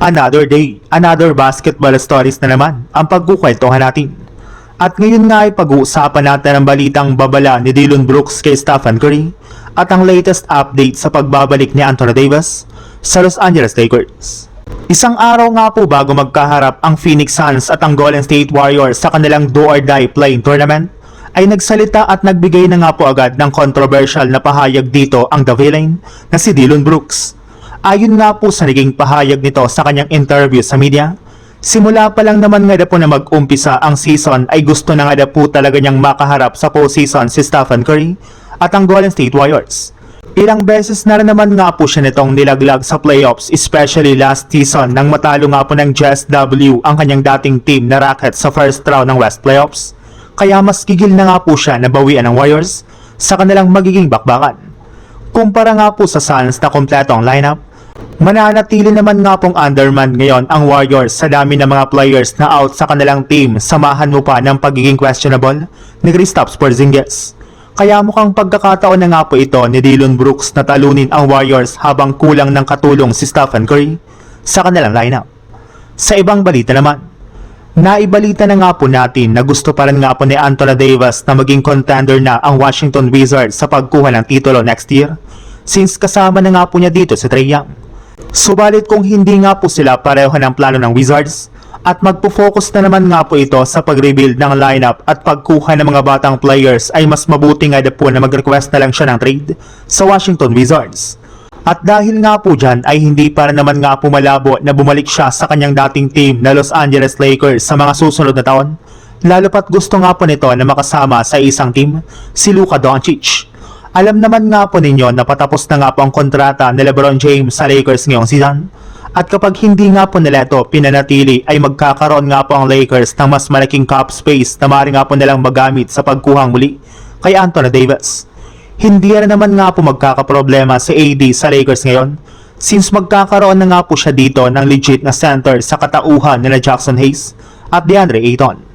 Another day, another basketball stories na naman ang pagkukwentuhan natin. At ngayon nga ay pag-uusapan natin ang balitang babala ni Dillon Brooks kay Stephen Curry at ang latest update sa pagbabalik ni Anthony Davis sa Los Angeles Lakers. Isang araw nga po bago magkaharap ang Phoenix Suns at ang Golden State Warriors sa kanilang do-or-die playing tournament, ay nagsalita at nagbigay na nga po agad ng controversial na pahayag dito ang The Villain na si Dillon Brooks. Ayon nga po sa naging pahayag nito sa kanyang interview sa media, simula pa lang naman nga po na mag-umpisa ang season ay gusto na nga po talaga niyang makaharap sa postseason si Stephen Curry at ang Golden State Warriors. Ilang beses na rin naman nga po siya nitong nilaglag sa playoffs, especially last season nang matalo nga po ng JSW ang kanyang dating team na Rockets sa first round ng West Playoffs. Kaya mas gigil na nga po siya na bawian ng Warriors sa kanilang magiging bakbakan. Kumpara nga po sa Suns na kompleto ang lineup, mananatili naman nga pong underman ngayon ang Warriors sa dami ng mga players na out sa kanilang team, samahan mo pa ng pagiging questionable ni Kristaps Porzingis. Kaya mukhang pagkakataon na nga po ito ni Dillon Brooks na talunin ang Warriors habang kulang ng katulong si Stephen Curry sa kanilang lineup. Sa ibang balita naman, naibalita na nga po natin na gusto pa rin nga po ni Anthony Davis na maging contender na ang Washington Wizards sa pagkuha ng titulo next year, since kasama na nga po niya dito si Trae Young. Subalit kung hindi nga po sila pareho ng plano ng Wizards at magpo-focus na naman nga po ito sa pag-rebuild ng lineup at pagkuha ng mga batang players, ay mas mabuti nga po na mag-request na lang siya ng trade sa Washington Wizards. At dahil nga po dyan ay hindi para naman nga po malabo na bumalik siya sa kanyang dating team na Los Angeles Lakers sa mga susunod na taon, lalo pat gusto nga po nito na makasama sa isang team si Luka Doncic. Alam naman nga po ninyo na patapos na nga po ang kontrata ni LeBron James sa Lakers ngayong season, at kapag hindi nga po nila ito pinanatili ay magkakaroon nga po ang Lakers ng mas malaking cap space na maaari nga po nilang magamit sa pagkuhang muli kay Anthony Davis. Hindi na naman nga po magkakaproblema si AD sa Lakers ngayon, since magkakaroon na nga po siya dito ng legit na center sa katauhan nila Jackson Hayes at DeAndre Ayton.